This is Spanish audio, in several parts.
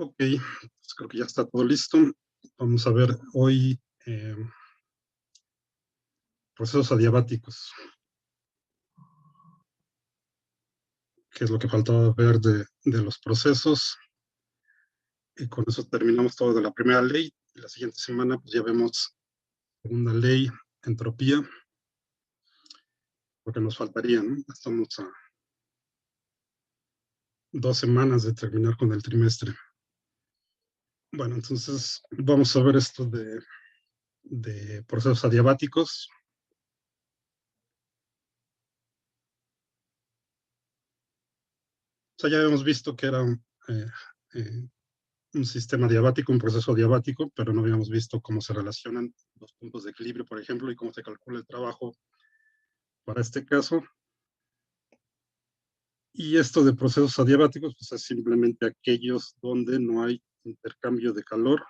Ok, pues creo que ya está todo listo. Vamos a ver hoy procesos adiabáticos, que es lo que faltaba ver de los procesos. Y con eso terminamos todo de la primera ley. Y la siguiente semana pues ya vemos segunda ley, entropía, porque nos faltaría, ¿no? Estamos a 2 semanas de terminar con el trimestre. Bueno, entonces vamos a ver esto de procesos adiabáticos. O sea, ya habíamos visto que era eh, eh, un sistema diabático, un proceso diabático, pero no habíamos visto cómo se relacionan los puntos de equilibrio, por ejemplo, y cómo se calcula el trabajo para este caso. Y esto de procesos adiabáticos, pues es simplemente aquellos donde no hay intercambio de calor.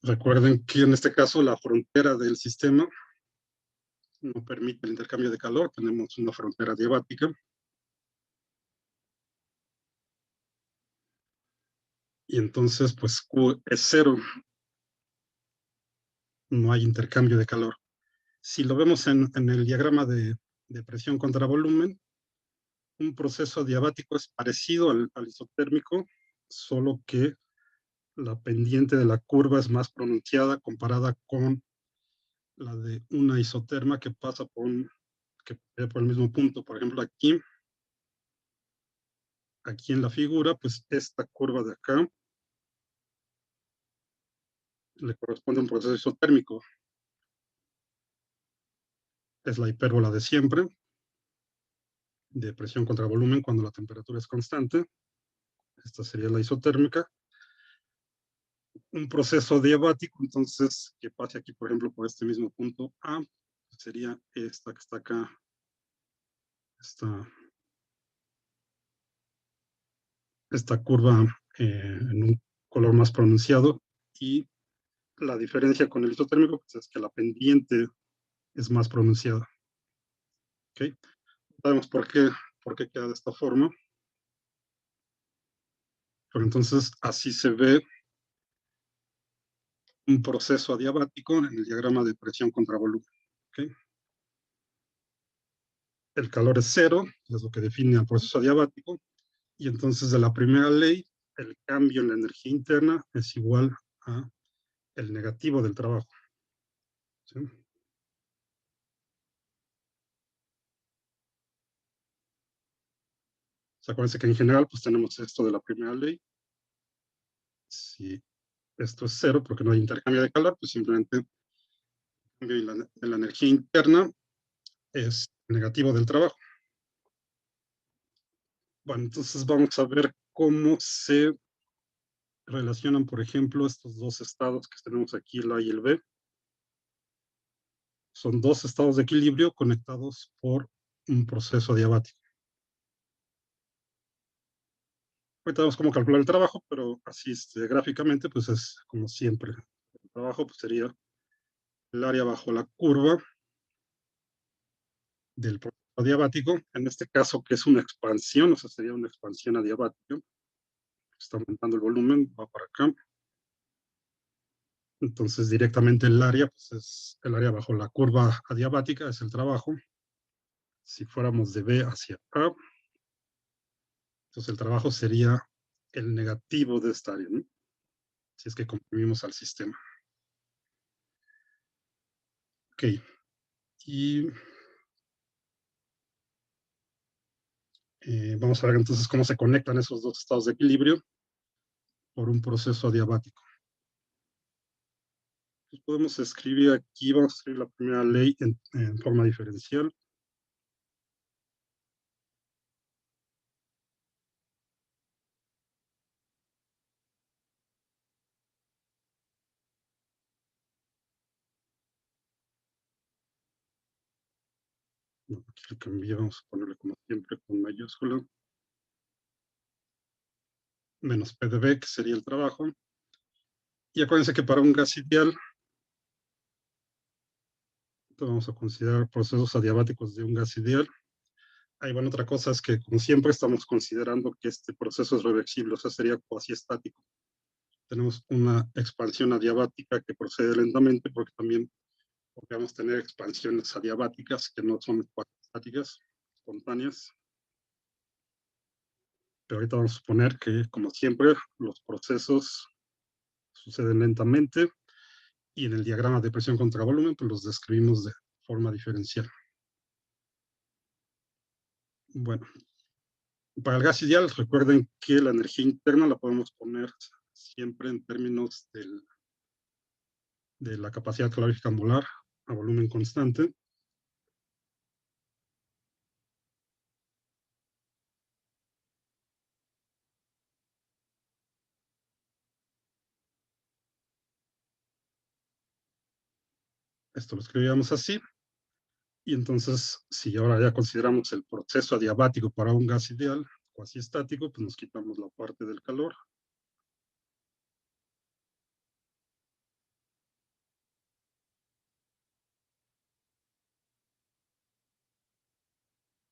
Recuerden que en este caso la frontera del sistema no permite el intercambio de calor, tenemos una frontera diabática. Y entonces, pues Q es cero, no hay intercambio de calor. Si lo vemos en el diagrama de presión contra volumen, un proceso diabático es parecido al isotérmico, solo que la pendiente de la curva es más pronunciada comparada con la de una isoterma que pasa por el mismo punto. Por ejemplo, aquí en la figura, pues esta curva de acá le corresponde a un proceso isotérmico. Es la hipérbola de siempre, de presión contra volumen cuando la temperatura es constante. Esta sería la isotérmica. Un proceso diabático, entonces, que pase aquí, por ejemplo, por este mismo punto A, sería esta que está acá, esta curva en un color más pronunciado, y la diferencia con el isotérmico pues, es que la pendiente es más pronunciada. ¿Okay? Sabemos por qué queda de esta forma. Pero entonces así se ve un proceso adiabático en el diagrama de presión contra volumen. ¿Okay? El calor es cero, es lo que define el proceso adiabático, y entonces de la primera ley, el cambio en la energía interna es igual a el negativo del trabajo. ¿Sí? O sea, acuérdense que en general pues tenemos esto de la primera ley. Si esto es cero porque no hay intercambio de calor, pues simplemente el cambio en la energía interna es negativo del trabajo. Bueno, entonces vamos a ver cómo se relacionan, por ejemplo, estos dos estados que tenemos aquí, el A y el B. Son dos estados de equilibrio conectados por un proceso adiabático. Ahorita vemos cómo calcular el trabajo, pero así gráficamente, pues es como siempre. El trabajo pues, sería el área bajo la curva del proceso adiabático, en este caso que es una expansión, o sea, sería una expansión adiabática. Está aumentando el volumen, va para acá. Entonces, directamente el área, pues es el área bajo la curva adiabática, es el trabajo. Si fuéramos de B hacia A, entonces el trabajo sería el negativo de esta área, ¿no? Si es que comprimimos al sistema. Ok. Y vamos a ver entonces cómo se conectan esos dos estados de equilibrio por un proceso adiabático. Entonces podemos escribir aquí, vamos a escribir la primera ley en forma diferencial. No, aquí le cambié, vamos a ponerle como siempre con mayúscula. Menos P de B, que sería el trabajo. Y acuérdense que para un gas ideal Entonces vamos a considerar procesos adiabáticos de un gas ideal. Ahí bueno, otra cosa es que, como siempre, estamos considerando que este proceso es reversible, o sea, sería cuasi estático. Tenemos una expansión adiabática que procede lentamente, porque también podríamos tener expansiones adiabáticas que no son cuasi estáticas, espontáneas. Pero ahorita vamos a suponer que, como siempre, los procesos suceden lentamente y en el diagrama de presión contra volumen pues los describimos de forma diferencial. Bueno, para el gas ideal, recuerden que la energía interna la podemos poner siempre en términos de la capacidad calórica molar a volumen constante. Esto lo escribíamos así. Y entonces, si ahora ya consideramos el proceso adiabático para un gas ideal, cuasi estático, pues nos quitamos la parte del calor.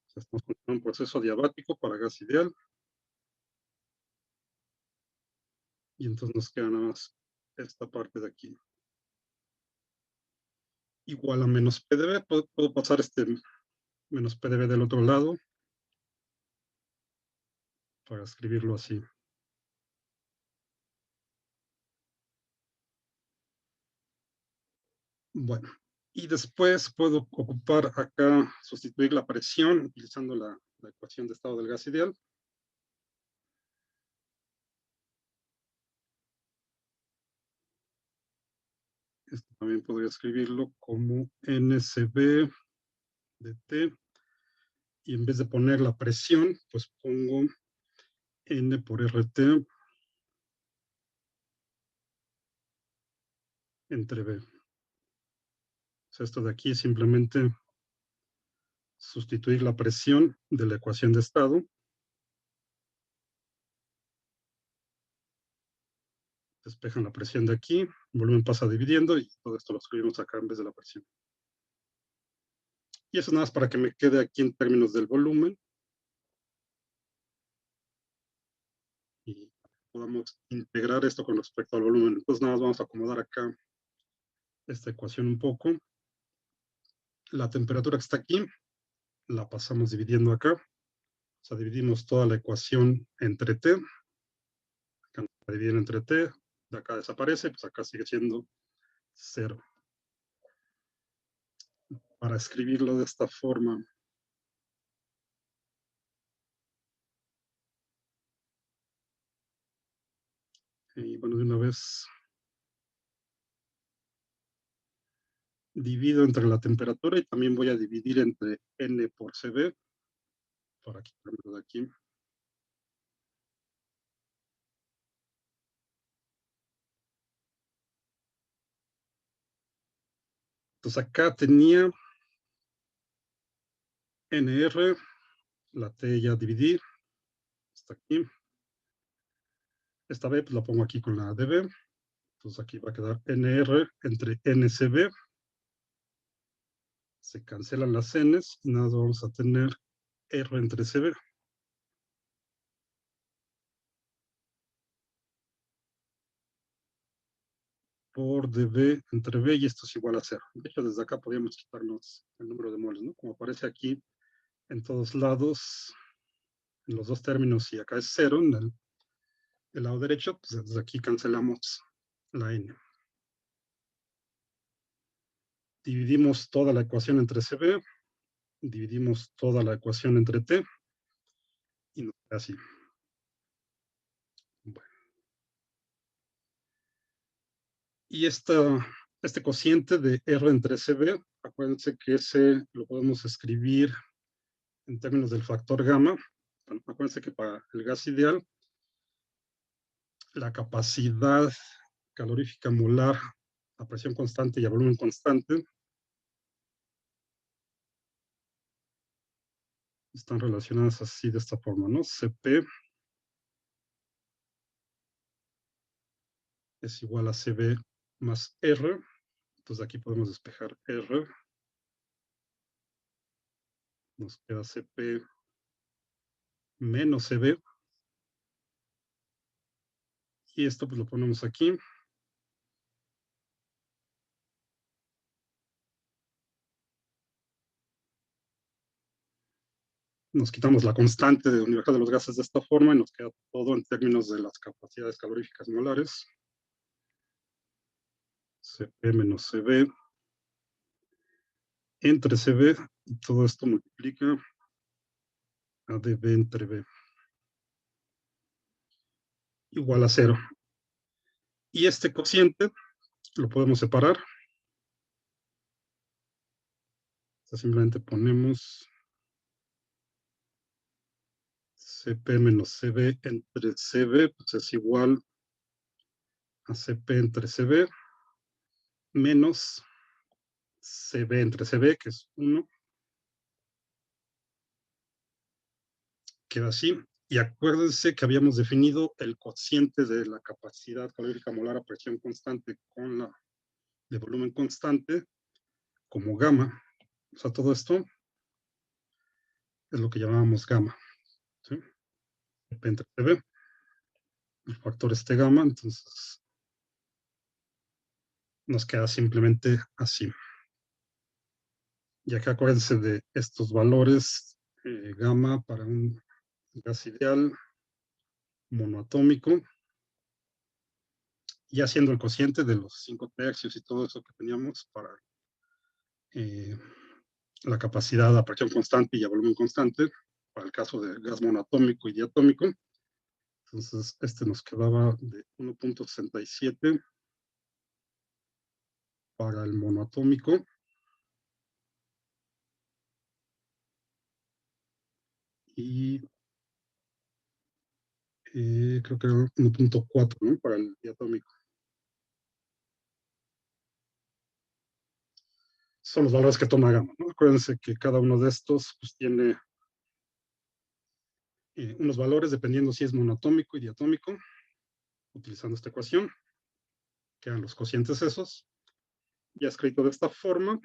O sea, estamos con un proceso adiabático para gas ideal. Y entonces nos queda nada más esta parte de aquí. Igual a menos PdV, puedo pasar este menos PdV del otro lado para escribirlo así. Bueno, y después puedo ocupar acá, sustituir la presión utilizando la ecuación de estado del gas ideal. Esto también podría escribirlo como NCB de T. Y en vez de poner la presión, pues pongo N por RT entre B. O sea, esto de aquí es simplemente sustituir la presión de la ecuación de estado. Despejan la presión de aquí, volumen pasa dividiendo y todo esto lo escribimos acá en vez de la presión. Y eso nada más para que me quede aquí en términos del volumen y podamos integrar esto con respecto al volumen. Entonces nada más vamos a acomodar acá esta ecuación un poco. La temperatura que está aquí la pasamos dividiendo acá. O sea, dividimos toda la ecuación entre T. Acá la dividen entre T. De acá desaparece, pues acá sigue siendo 0. Para escribirlo de esta forma, y bueno, de una vez divido entre la temperatura y también voy a dividir entre N por CB para quitarlo de aquí. Entonces acá tenía NR, la T ya dividí, está aquí. Esta B pues la pongo aquí con la DB. Entonces aquí va a quedar NR entre NCB. Se cancelan las Ns y nada, vamos a tener R entre CB. Por dB entre B y esto es igual a 0. De hecho, desde acá podríamos quitarnos el número de moles, ¿no? Como aparece aquí en todos lados, en los dos términos, y acá es 0 en el lado derecho, pues desde aquí cancelamos la N. Dividimos toda la ecuación entre CB, dividimos toda la ecuación entre T, y nos queda así. Bueno. Y este cociente de R entre CB, acuérdense que ese lo podemos escribir en términos del factor gamma. Bueno, acuérdense que para el gas ideal, la capacidad calorífica molar a presión constante y a volumen constante están relacionadas así de esta forma, ¿no? Cp es igual a Cb más R. Entonces aquí podemos despejar R. Nos queda CP menos CB. Y esto pues lo ponemos aquí. Nos quitamos la constante de universal de los gases de esta forma y nos queda todo en términos de las capacidades caloríficas molares. CP menos CB entre CB, y todo esto multiplica a dB entre B igual a 0. Y este cociente lo podemos separar. O sea, simplemente ponemos CP menos CB entre CB, pues es igual a CP entre CB menos CB entre CB, que es 1. Queda así. Y acuérdense que habíamos definido el cociente de la capacidad calórica molar a presión constante con la de volumen constante como gamma. O sea, todo esto es lo que llamábamos gamma. ¿Sí? CP entre CB, el factor este gamma, entonces nos queda simplemente así. Ya que acuérdense de estos valores gamma para un gas ideal monoatómico, y haciendo el cociente de los 5 tercios y todo eso que teníamos para la capacidad a presión constante y a volumen constante, para el caso de gas monoatómico y diatómico. Entonces, este nos quedaba de 1.67 para el monoatómico y creo que era 1.4, ¿no? Para el diatómico. Son los valores que toma gamma, ¿no? Acuérdense que cada uno de estos pues, tiene unos valores dependiendo si es monoatómico y diatómico, utilizando esta ecuación, que eran los cocientes esos, ya escrito de esta forma.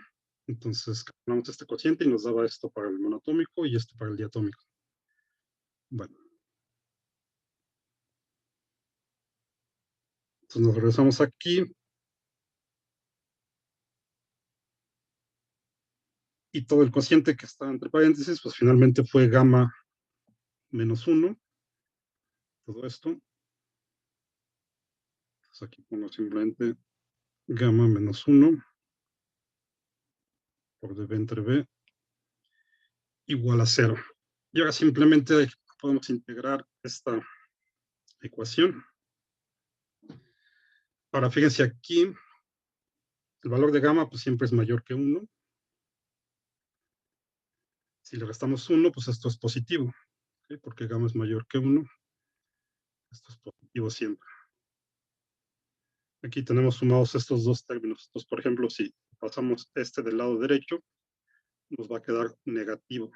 Entonces, calculamos este cociente y nos daba esto para el monoatómico y esto para el diatómico. Bueno, entonces nos regresamos aquí. Y todo el cociente que está entre paréntesis, pues finalmente fue gamma menos 1. Todo esto. Entonces aquí pongo simplemente gamma menos 1 por dB entre B igual a 0. Y ahora simplemente podemos integrar esta ecuación. Ahora fíjense aquí, el valor de gamma pues siempre es mayor que 1. Si le restamos 1, pues esto es positivo, ¿okay? Porque gamma es mayor que 1. Esto es positivo siempre. Aquí tenemos sumados estos dos términos. Entonces, por ejemplo, si pasamos este del lado derecho, nos va a quedar negativo.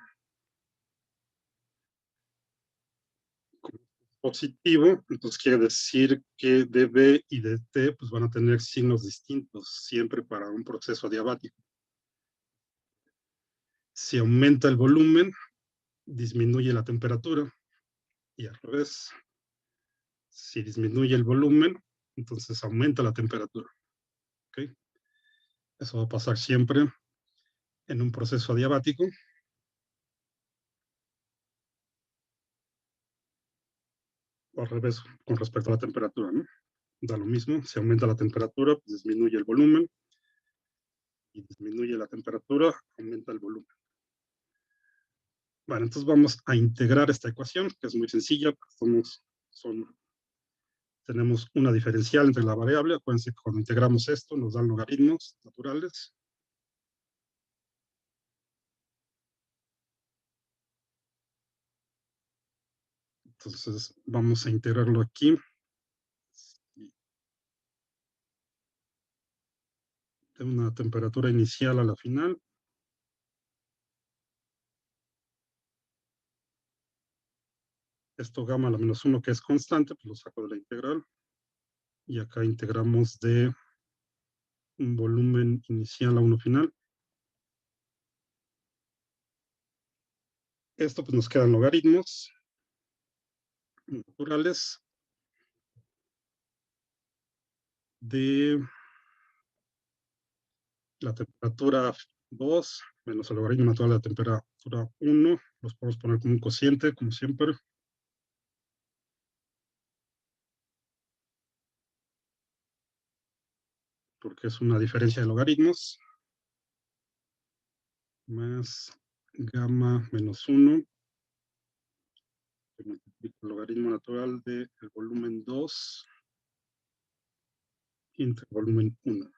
Positivo, entonces quiere decir que dB y dt pues van a tener signos distintos siempre para un proceso adiabático. Si aumenta el volumen, disminuye la temperatura, y al revés. Si disminuye el volumen, entonces aumenta la temperatura. ¿Okay? Eso va a pasar siempre en un proceso adiabático. O al revés, con respecto a la temperatura, ¿no? Da lo mismo, si aumenta la temperatura, pues disminuye el volumen, y disminuye la temperatura, aumenta el volumen. Bueno, entonces vamos a integrar esta ecuación, que es muy sencilla. Tenemos una diferencial entre la variable. Acuérdense que cuando integramos esto nos dan logaritmos naturales. Entonces vamos a integrarlo aquí. De una temperatura inicial a la final. Esto gamma a la menos 1, que es constante, pues lo saco de la integral. Y acá integramos de un volumen inicial a uno final. Esto pues nos quedan logaritmos naturales de la temperatura 2 menos el logaritmo natural de la temperatura 1. Los podemos poner como un cociente, como siempre. Porque es una diferencia de logaritmos. Más gamma menos 1. Que multiplica el logaritmo natural del volumen 2 entre el volumen 1.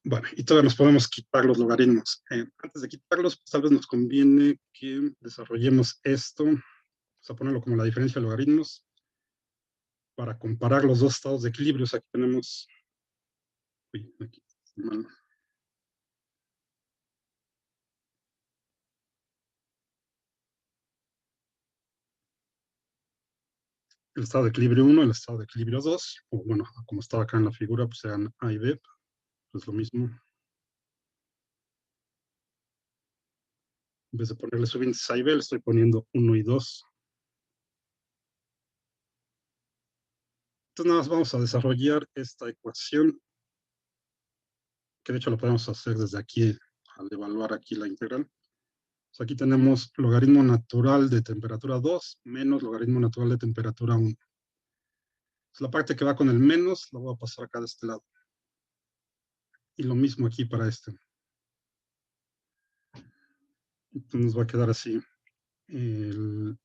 Bueno, y todavía nos podemos quitar los logaritmos. Antes de quitarlos, pues, tal vez nos conviene que desarrollemos esto, vamos a ponerlo como la diferencia de logaritmos, para comparar los dos estados de equilibrio. Aquí tenemos, aquí, el estado de equilibrio 1, el estado de equilibrio 2, o bueno, como estaba acá en la figura, pues sean A y B, pues lo mismo. En vez de ponerle subíndices A y B, le estoy poniendo 1 y 2. Entonces nada más vamos a desarrollar esta ecuación, que de hecho lo podemos hacer desde aquí, al evaluar aquí la integral. Pues aquí tenemos logaritmo natural de temperatura 2 menos logaritmo natural de temperatura 1. Pues la parte que va con el menos la voy a pasar acá de este lado. Y lo mismo aquí para este. Entonces nos va a quedar así. El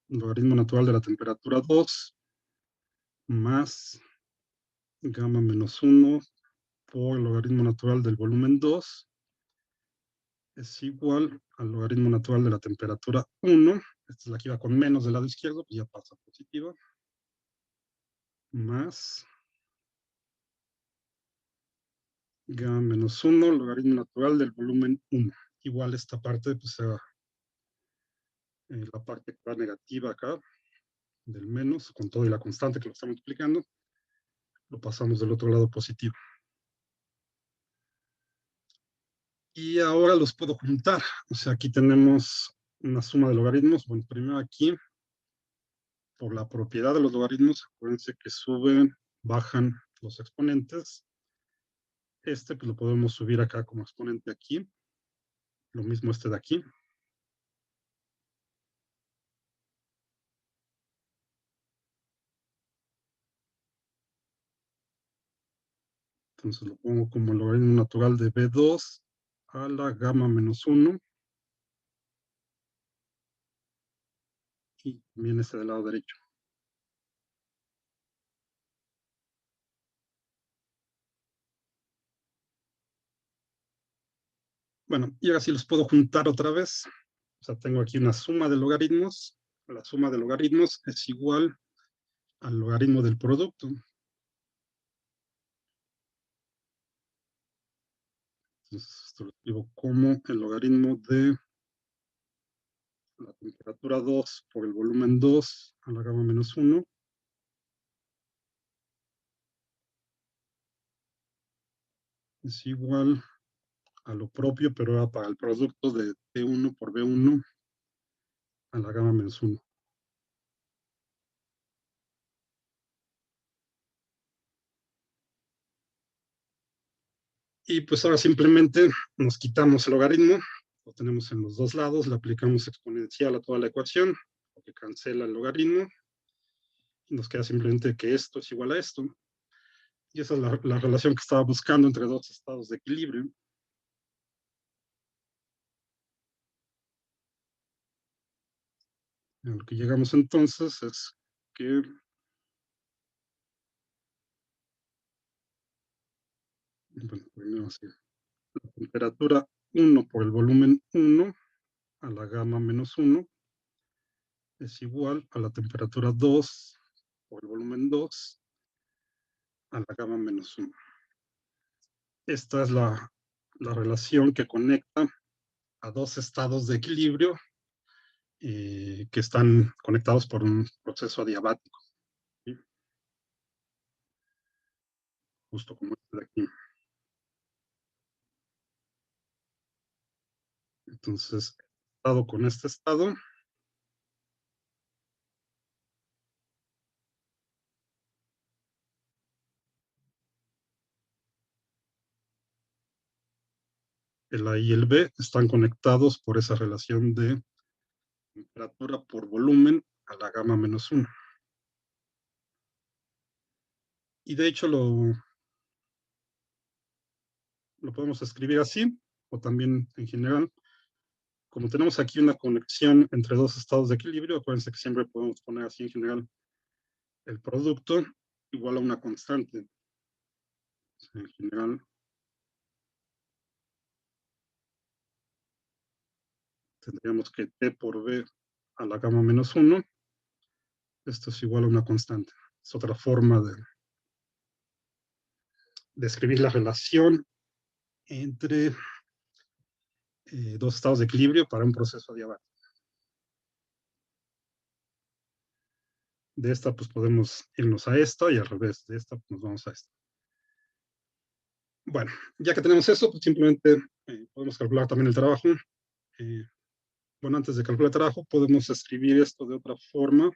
logaritmo natural de la temperatura 2 más gamma menos 1 por el logaritmo natural del volumen 2 es igual al logaritmo natural de la temperatura 1. Esta es la que iba con menos del lado izquierdo, pues ya pasa positiva. Más gamma menos 1, logaritmo natural del volumen 1. Igual esta parte, pues será la parte que va negativa acá, del menos, con todo y la constante que lo está multiplicando, lo pasamos del otro lado positivo. Y ahora los puedo juntar. O sea, aquí tenemos una suma de logaritmos. Bueno, primero aquí, por la propiedad de los logaritmos, acuérdense que suben, bajan los exponentes. Este pues lo podemos subir acá como exponente aquí. Lo mismo este de aquí. Entonces lo pongo como el logaritmo natural de B2 a la gamma menos 1. Y también este del lado derecho. Bueno, y ahora sí los puedo juntar otra vez. O sea, tengo aquí una suma de logaritmos. La suma de logaritmos es igual al logaritmo del producto. Entonces, esto lo escribo como el logaritmo de la temperatura 2 por el volumen 2 a la gamma menos 1. Es igual a lo propio, pero era para el producto de T1 por B1 a la gamma menos 1. Y pues ahora simplemente nos quitamos el logaritmo, lo tenemos en los dos lados, le aplicamos exponencial a toda la ecuación, que cancela el logaritmo, y nos queda simplemente que esto es igual a esto. Y esa es la relación que estaba buscando entre dos estados de equilibrio. A lo que llegamos entonces es que bueno, primero así, la temperatura 1 por el volumen 1 a la gamma menos 1 es igual a la temperatura 2 por el volumen 2 a la gamma menos 1. Esta es la relación que conecta a dos estados de equilibrio que están conectados por un proceso adiabático, ¿sí? Justo como este de aquí. Entonces, estado con este estado. El A y el B están conectados por esa relación de temperatura por volumen a la gamma -1. Y de hecho lo podemos escribir así, o también en general. Como tenemos aquí una conexión entre dos estados de equilibrio, acuérdense que siempre podemos poner así en general el producto igual a una constante. En general, tendríamos que T por B a la gamma -1, esto es igual a una constante. Es otra forma de describir la relación entre dos estados de equilibrio para un proceso adiabático. De esta, pues podemos irnos a esta y al revés, de esta pues, nos vamos a esta. Bueno, ya que tenemos eso, pues simplemente podemos calcular también el trabajo. Bueno, antes de calcular el trabajo, podemos escribir esto de otra forma,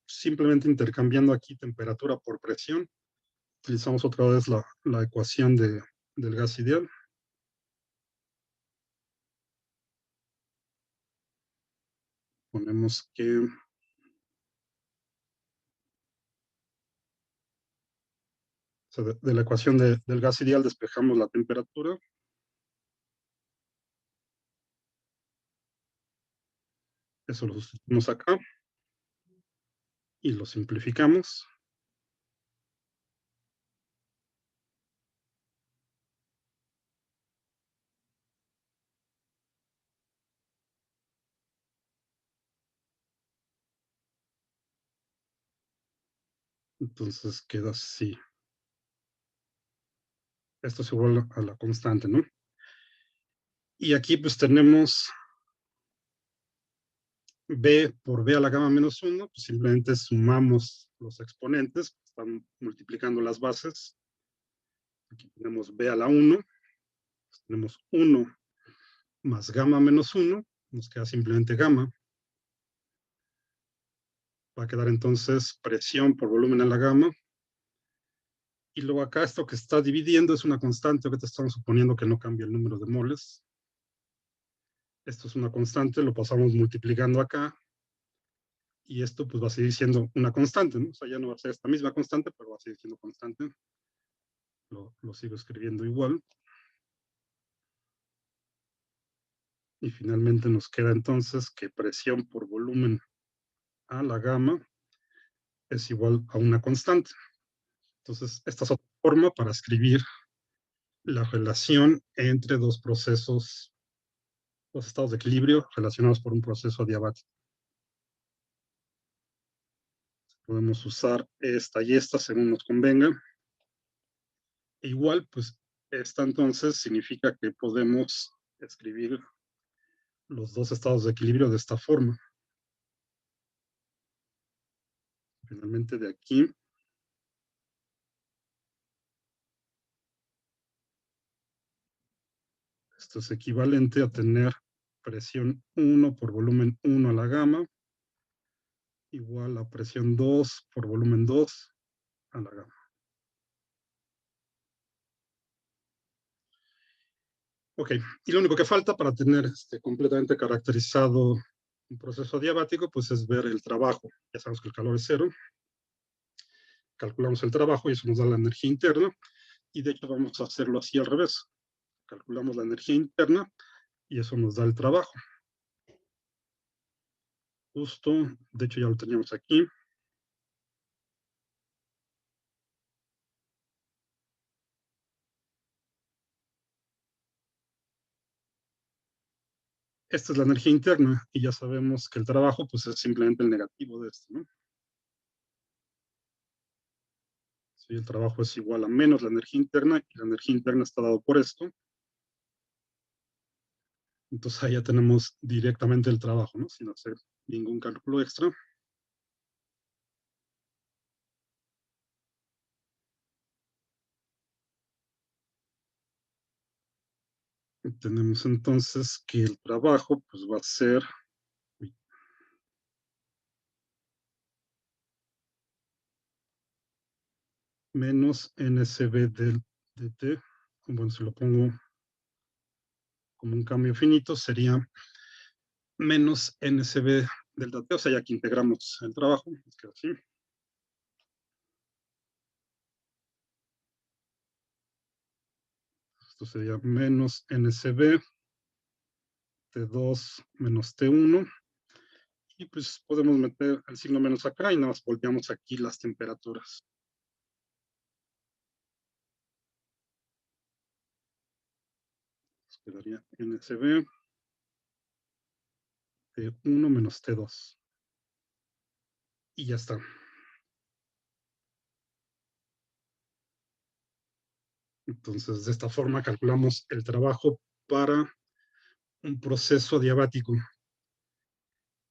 simplemente intercambiando aquí temperatura por presión. Utilizamos otra vez la ecuación del gas ideal. Ponemos que o sea, de la ecuación del gas ideal despejamos la temperatura. Eso lo sustituimos acá y lo simplificamos. Entonces queda así. Esto es igual a la constante, ¿no? Y aquí pues tenemos B por B a la gamma -1, pues simplemente sumamos los exponentes, están multiplicando las bases. Aquí tenemos B a la 1, pues tenemos 1 más gamma -1, nos queda simplemente gamma. Va a quedar entonces presión por volumen a la gamma. Y luego acá esto que está dividiendo es una constante, ahorita estamos suponiendo que no cambia el número de moles. Esto es una constante, lo pasamos multiplicando acá. Y esto pues va a seguir siendo una constante, ¿no? O sea, ya no va a ser esta misma constante, pero va a seguir siendo constante. Lo sigo escribiendo igual. Y finalmente nos queda entonces que presión por volumen a la gamma es igual a una constante. Entonces, esta es otra forma para escribir la relación entre dos procesos, dos estados de equilibrio relacionados por un proceso adiabático. Podemos usar esta y esta según nos convenga. E igual, pues, esta entonces significa que podemos escribir los dos estados de equilibrio de esta forma. Finalmente, de aquí esto es equivalente a tener presión 1 por volumen 1 a la gamma igual a presión 2 por volumen 2 a la gamma. Ok, y lo único que falta para tener completamente caracterizado un proceso adiabático, pues es ver el trabajo. Ya sabemos que el calor es cero. Calculamos el trabajo y eso nos da la energía interna. Y de hecho vamos a hacerlo así al revés. Calculamos la energía interna y eso nos da el trabajo. Justo, de hecho ya lo teníamos aquí. Esta es la energía interna y ya sabemos que el trabajo pues es simplemente el negativo de esto, ¿no? Sí, el trabajo es igual a menos la energía interna y la energía interna está dado por esto. Entonces ahí ya tenemos directamente el trabajo, ¿no? Sin hacer ningún cálculo extra. Tenemos entonces que el trabajo pues, va a ser menos NSB del DT. Bueno, si lo pongo como un cambio finito, sería menos NSB del DT, o sea, ya que integramos el trabajo, es que así. Esto sería menos NSB T2 menos T1. Y pues podemos meter el signo menos acá y nada más volteamos aquí las temperaturas. Nos quedaría NSB T1 menos T2. Y ya está. Entonces, de esta forma calculamos el trabajo para un proceso diabático.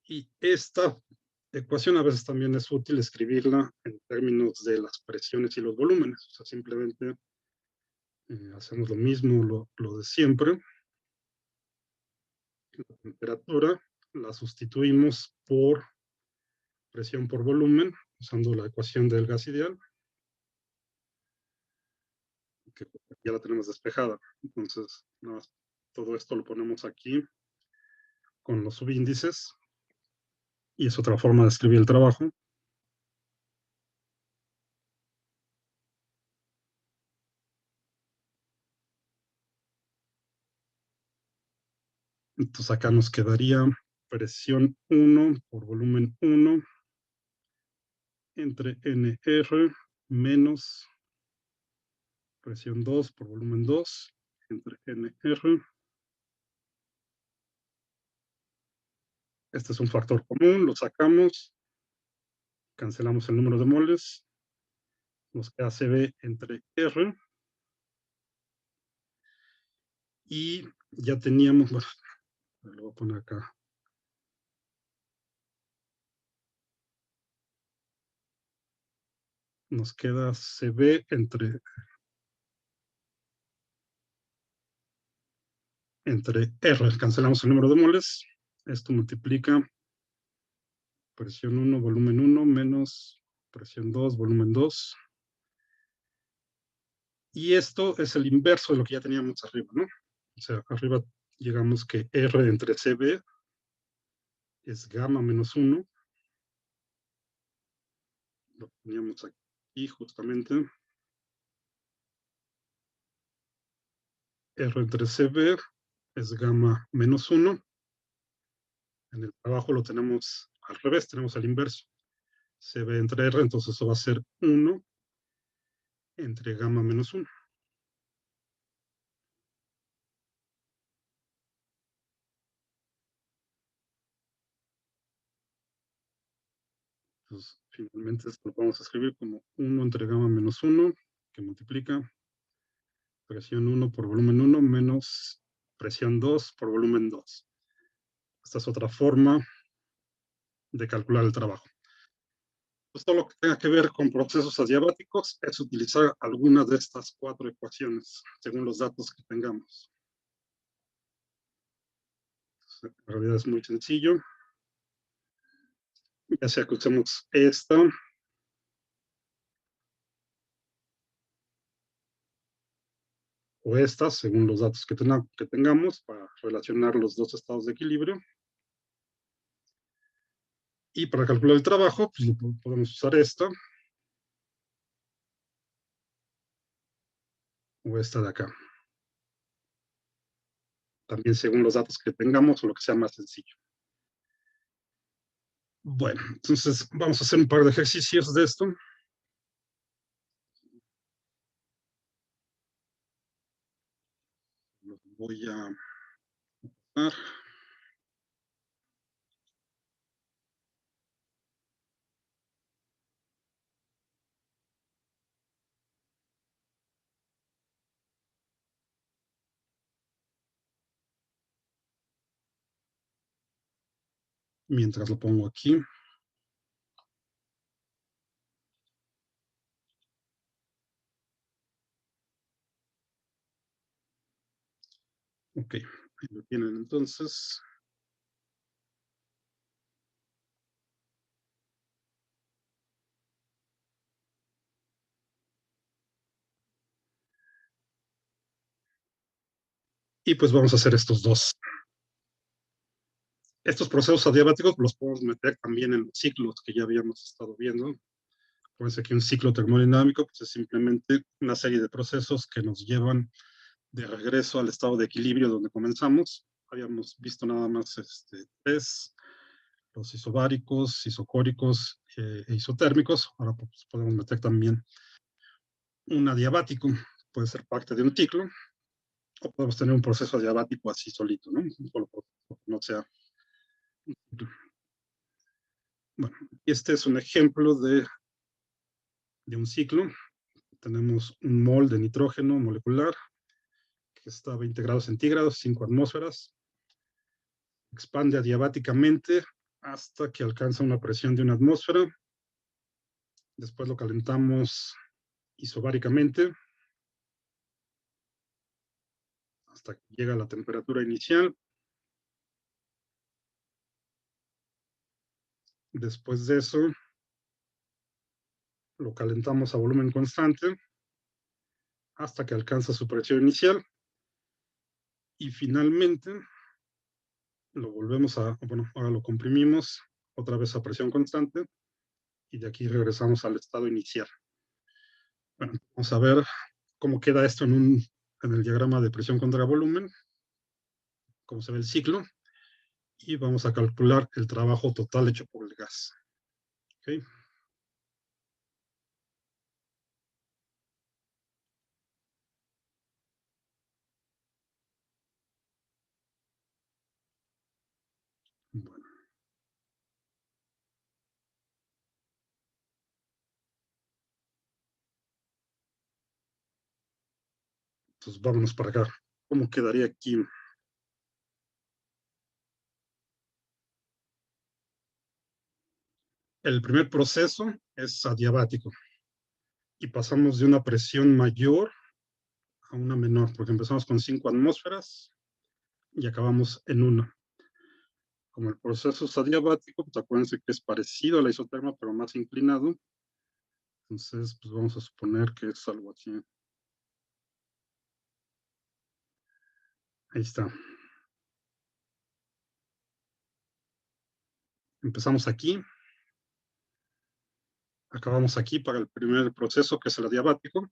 Y esta ecuación a veces también es útil escribirla en términos de las presiones y los volúmenes. O sea, simplemente hacemos lo mismo, lo de siempre. La temperatura la sustituimos por presión por volumen, usando la ecuación del gas ideal, que ya la tenemos despejada. Entonces, nada más, todo esto lo ponemos aquí con los subíndices y es otra forma de escribir el trabajo. Entonces acá nos quedaría presión 1 por volumen 1 entre NR menos presión 2 por volumen 2 entre NR. Este es un factor común, lo sacamos, cancelamos el número de moles, nos queda CB entre R y ya teníamos, bueno, lo voy a poner acá. Nos queda CB entre R, cancelamos el número de moles, esto multiplica presión 1, volumen 1, menos presión 2, volumen 2. Y esto es el inverso de lo que ya teníamos arriba, ¿no? O sea, arriba llegamos que R entre CB es gamma menos 1. Lo teníamos aquí justamente. R entre CB es gamma menos 1. En el trabajo lo tenemos al revés, tenemos el inverso. CB entre R, entonces eso va a ser 1 entre gamma menos 1. Entonces, finalmente esto lo vamos a escribir como 1 entre gamma menos 1, que multiplica presión 1 por volumen 1 menos presión 2 por volumen 2. Esta es otra forma de calcular el trabajo. Pues todo lo que tenga que ver con procesos adiabáticos es utilizar alguna de estas 4 ecuaciones, según los datos que tengamos. En realidad es muy sencillo. Ya sea que usemos esta o esta, según los datos que tengamos, para relacionar los dos estados de equilibrio. Y para calcular el trabajo, pues podemos usar esta o esta de acá. También según los datos que tengamos o lo que sea más sencillo. Bueno, entonces vamos a hacer un par de ejercicios de esto. Los voy a dar. Mientras lo pongo aquí. Ok, ahí lo tienen entonces. Y pues vamos a hacer estos dos. Estos procesos adiabáticos los podemos meter también en los ciclos que ya habíamos estado viendo. Acuérdense que un ciclo termodinámico pues, es simplemente una serie de procesos que nos llevan de regreso al estado de equilibrio donde comenzamos. Habíamos visto nada más tres, los isobáricos, isocóricos e isotérmicos. Ahora pues, podemos meter también un adiabático, puede ser parte de un ciclo, o podemos tener un proceso adiabático así solito, ¿no? Solo no sea un ciclo. Bueno, este es un ejemplo de un ciclo. Tenemos un mol de nitrógeno molecular que está a 20 grados centígrados, 5 atmósferas. Expande adiabáticamente hasta que alcanza una presión de una atmósfera. Después lo calentamos isobáricamente hasta que llega a la temperatura inicial. Después de eso, lo calentamos a volumen constante hasta que alcanza su presión inicial. Y finalmente lo volvemos bueno, ahora lo comprimimos otra vez a presión constante y de aquí regresamos al estado inicial. Bueno, vamos a ver cómo queda esto en el diagrama de presión contra volumen, cómo se ve el ciclo, y vamos a calcular el trabajo total hecho por el gas. ¿Okay? Bueno, entonces vámonos para acá. ¿Cómo quedaría aquí? El primer proceso es adiabático y pasamos de una presión mayor a una menor, porque empezamos con 5 atmósferas y acabamos en 1. Como el proceso es adiabático, pues acuérdense que es parecido a la isoterma, pero más inclinado. Entonces, pues vamos a suponer que es algo así. Ahí está. Empezamos aquí, acabamos aquí para el primer proceso, que es el adiabático.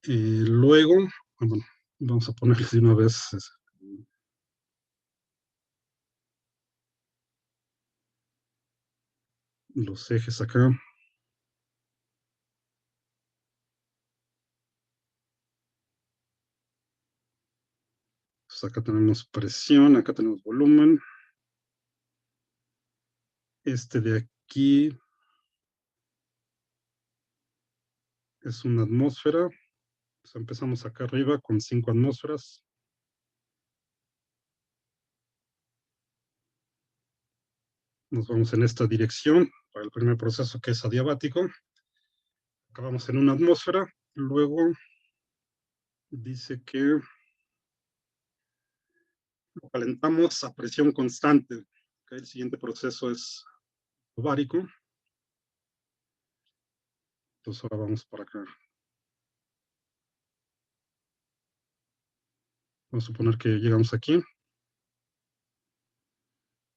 Luego, bueno, vamos a ponerle de una vez los ejes acá. Pues acá tenemos presión, acá tenemos volumen. Este de aquí es una atmósfera. Pues empezamos acá arriba con 5 atmósferas. Nos vamos en esta dirección para el primer proceso, que es adiabático. Acabamos en una atmósfera. Luego dice que lo calentamos a presión constante. Okay, el siguiente proceso es ovárico. Entonces ahora vamos para acá. Vamos a suponer que llegamos aquí.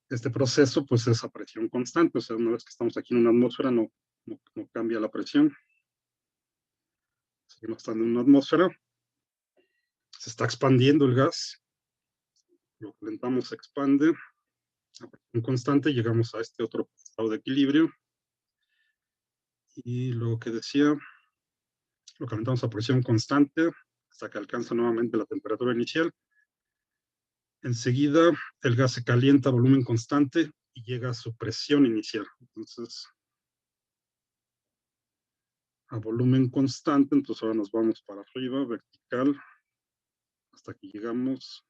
Este proceso pues es a presión constante, o sea, una vez que estamos aquí en una atmósfera no cambia la presión. Seguimos estando en una atmósfera. Se está expandiendo el gas. Lo calentamos, se expande. A presión constante llegamos a este otro estado de equilibrio. Y lo que decía, lo calentamos a presión constante hasta que alcanza nuevamente la temperatura inicial. Enseguida el gas se calienta a volumen constante y llega a su presión inicial. Entonces, a volumen constante, entonces ahora nos vamos para arriba, vertical, hasta que llegamos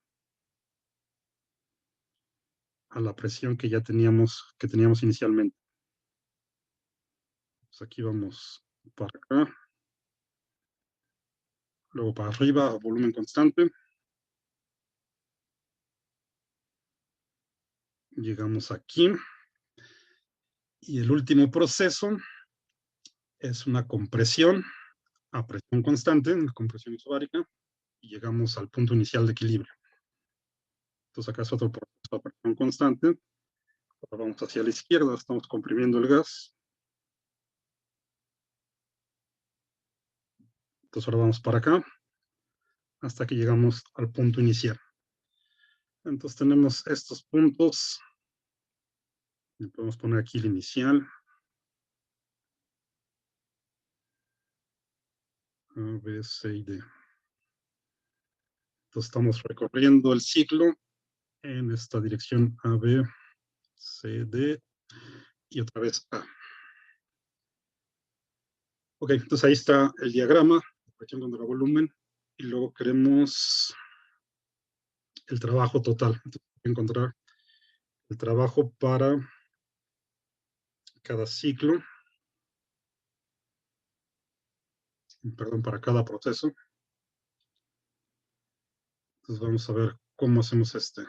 a la presión que ya teníamos inicialmente. Pues aquí vamos para acá. luego para arriba, volumen constante. Llegamos aquí. Y el último proceso es una compresión a presión constante, una compresión isobárica, y llegamos al punto inicial de equilibrio. Entonces acá es otro proceso a presión constante. Ahora vamos hacia la izquierda, estamos comprimiendo el gas. Entonces ahora vamos para acá, hasta que llegamos al punto inicial. Entonces tenemos estos puntos. Y podemos poner aquí el inicial. A, B, C y D. Entonces estamos recorriendo el ciclo en esta dirección A, B, C, D y otra vez A. Ok, entonces ahí está el diagrama, presión contra volumen, y luego queremos el trabajo total. Entonces, encontrar el trabajo para cada ciclo, perdón, para cada proceso. Entonces vamos a ver cómo hacemos este.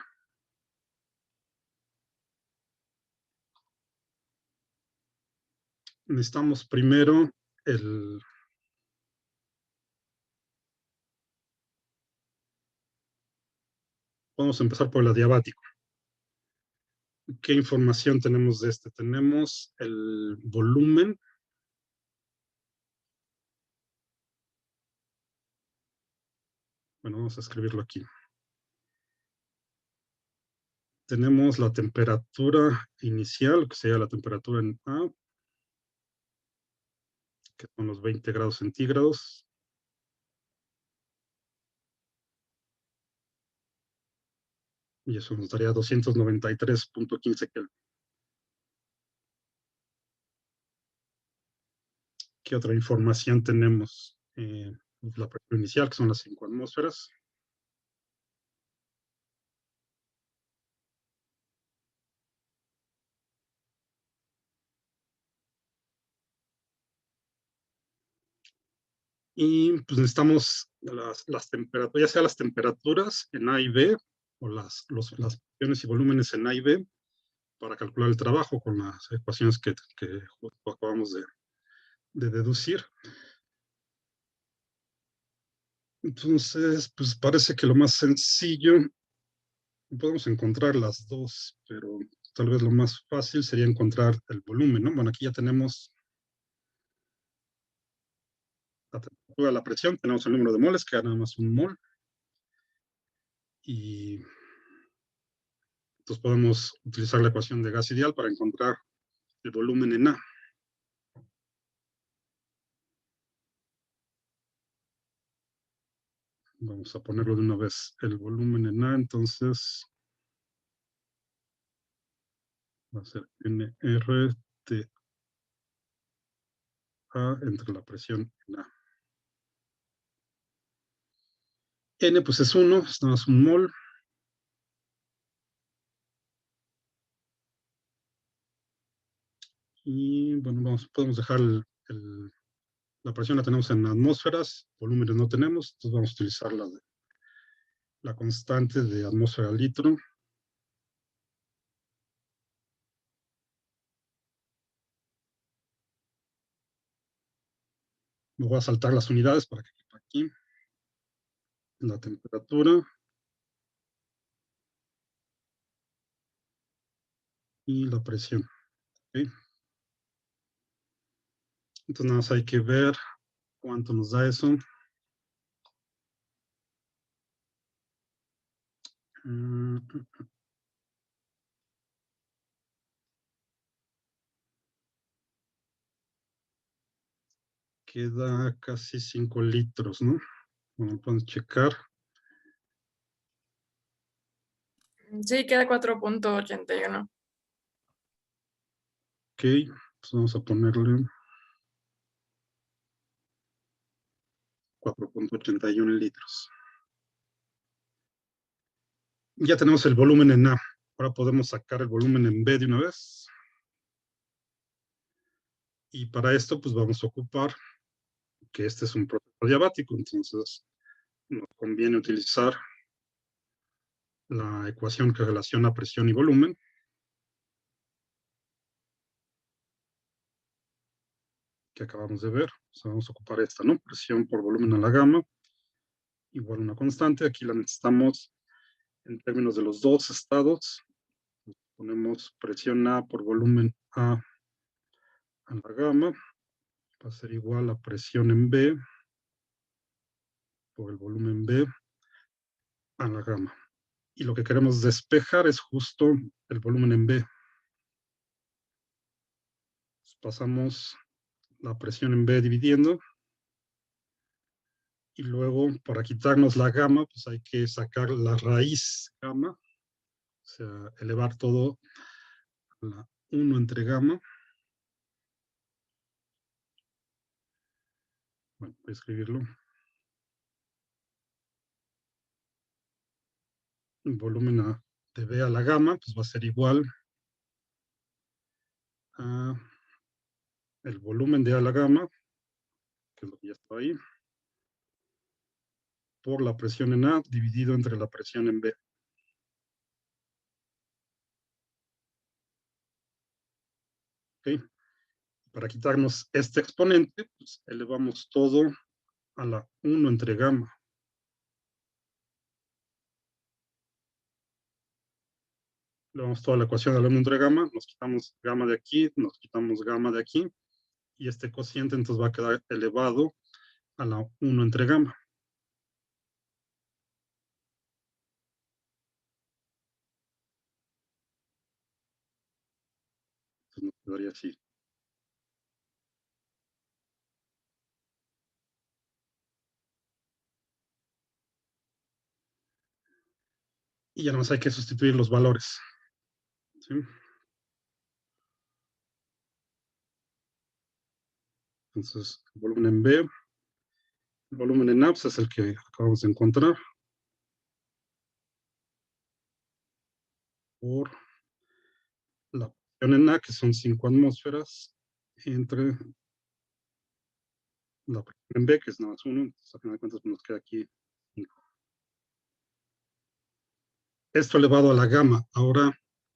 Necesitamos primero el... Vamos a empezar por el adiabático. ¿Qué información tenemos de este? Tenemos el volumen. Bueno, vamos a escribirlo aquí. Tenemos la temperatura inicial, que sería la temperatura en A, que son los 20 grados centígrados. Y eso nos daría 293.15 Kelvin. ¿Qué otra información tenemos? La presión inicial, que son las 5 atmósferas. Y pues necesitamos las temperaturas, ya sea las temperaturas en A y B, o las presiones y volúmenes en A y B, para calcular el trabajo con las ecuaciones que justo acabamos de deducir. Entonces, pues parece que lo más sencillo, podemos encontrar las dos, pero tal vez lo más fácil sería encontrar el volumen, ¿no? Bueno, aquí ya tenemos la temperatura, la presión, tenemos el número de moles, que era nada más un mol. Y entonces podemos utilizar la ecuación de gas ideal para encontrar el volumen en A. Vamos a ponerlo de una vez, el volumen en A, entonces va a ser NRTA entre la presión en A. N pues es 1, es nada más un mol. Y bueno, podemos dejar la presión la tenemos en atmósferas, volúmenes no tenemos, entonces vamos a utilizar la constante de atmósfera al litro. Me voy a saltar las unidades para que quepa aquí. La temperatura y la presión. ¿Okay? Entonces nada más hay que ver cuánto nos da eso. Queda casi 5 litros, ¿no? Bueno, pueden checar. Sí, queda 4.81. Ok, pues vamos a ponerle 4.81 litros. Ya tenemos el volumen en A. Ahora podemos sacar el volumen en B de una vez. Y para esto, pues vamos a ocupar que este es un proceso diabático. Entonces, nos conviene utilizar la ecuación que relaciona presión y volumen. Que acabamos de ver. O sea, vamos a ocupar esta, ¿no? Presión por volumen a la gamma, igual una constante. Aquí la necesitamos en términos de los dos estados. Ponemos presión A por volumen A la gamma. Va a ser igual a presión en B por el volumen B a la gamma. Y lo que queremos despejar es justo el volumen en B. Pasamos la presión en B dividiendo. Y luego, para quitarnos la gamma, pues hay que sacar la raíz gamma. O sea, elevar todo a la 1 entre gamma. Bueno, voy a escribirlo. El volumen de B a la gamma, pues va a ser igual a el volumen de A a la gamma, que es lo que ya está ahí, por la presión en A dividido entre la presión en B. ¿Okay? Para quitarnos este exponente, pues elevamos todo a la 1 entre gamma. Elevamos toda la ecuación a la 1 entre gamma, nos quitamos gamma de aquí, nos quitamos gamma de aquí, y este cociente entonces va a quedar elevado a la 1 entre gamma. Entonces nos quedaría así. Y ya nada más hay que sustituir los valores. ¿Sí? Entonces, el volumen en B, el volumen en A es el que acabamos de encontrar. Por la presión en A, que son 5 atmósferas, entre la presión en B, que es nada más 1, entonces a final de cuentas nos queda aquí 5. Esto elevado a la gamma. Ahora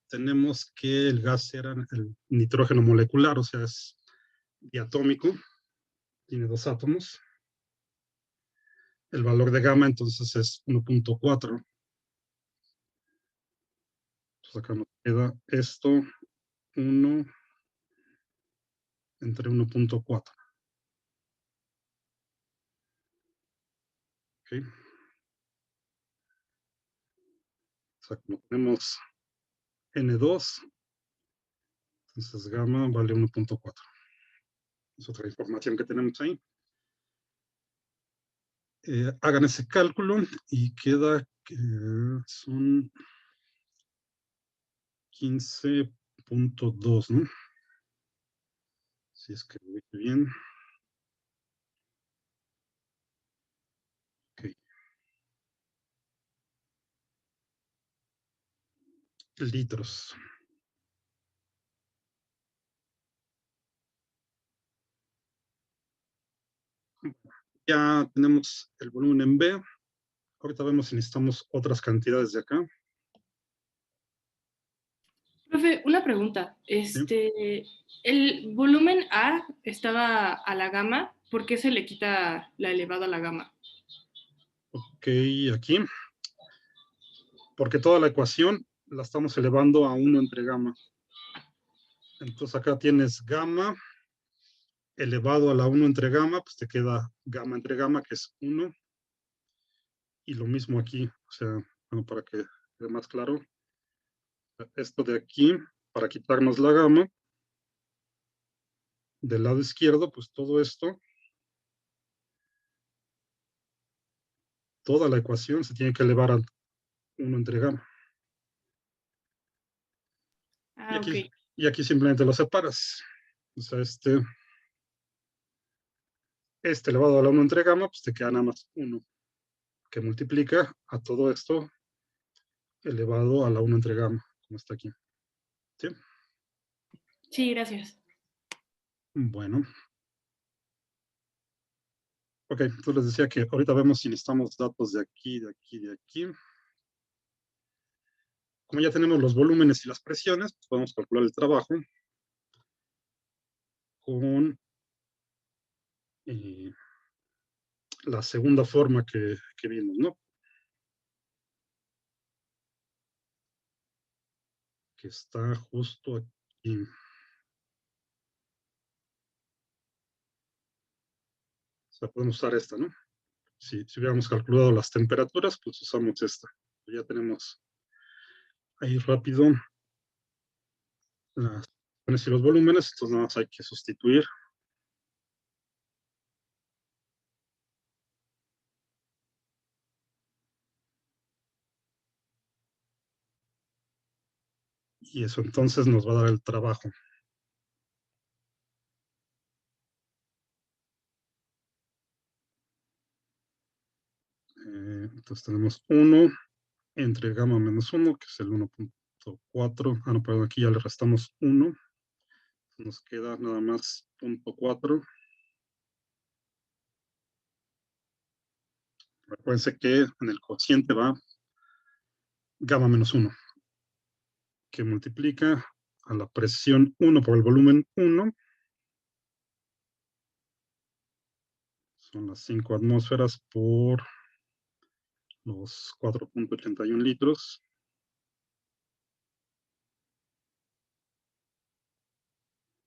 tenemos que el gas era el nitrógeno molecular, o sea, es diatómico, tiene 2 átomos. El valor de gamma entonces es 1.4. Entonces acá nos queda esto, 1 entre 1.4. ¿Okay? O sea, como tenemos N2, entonces gamma vale 1.4. Es otra información que tenemos ahí. Hagan ese cálculo y queda que son 15.2, ¿no? Si es que lo hice bien. Okay. Litros. Ya tenemos el volumen en B. Ahorita vemos si necesitamos otras cantidades de acá. Profe, una pregunta. ¿Sí? El volumen A estaba a la gamma, ¿por qué se le quita la elevada a la gamma? Ok, aquí. Porque toda la ecuación la estamos elevando a 1 entre gamma. Entonces acá tienes gamma elevado a la 1 entre gamma, pues te queda gamma entre gamma, que es 1. Y lo mismo aquí, o sea, bueno, para que quede más claro, esto de aquí, para quitarnos la gamma, del lado izquierdo, pues todo esto, toda la ecuación se tiene que elevar a 1 entre gamma. Ah, ok. Y aquí simplemente lo separas. O sea, este elevado a la 1 entre gamma, pues te queda nada más 1, que multiplica a todo esto elevado a la 1 entre gamma, como está aquí. ¿Sí? Sí, gracias. Bueno. Ok, entonces les decía que ahorita vemos si necesitamos datos de aquí, de aquí, de aquí. Como ya tenemos los volúmenes y las presiones, pues podemos calcular el trabajo con la segunda forma que vimos, ¿no? Que está justo aquí. O sea, podemos usar esta, ¿no? Si hubiéramos calculado las temperaturas, pues usamos esta. Ya tenemos ahí rápido las presiones y los volúmenes, entonces nada más hay que sustituir. Y eso entonces nos va a dar el trabajo. Entonces tenemos 1 entre gamma menos 1, que es el 1.4. Ah, no, perdón, aquí ya le restamos 1. Nos queda nada más 0.4. Recuérdense que en el cociente va gamma menos 1, que multiplica a la presión 1 por el volumen 1. Son las 5 atmósferas por los 4.81 litros.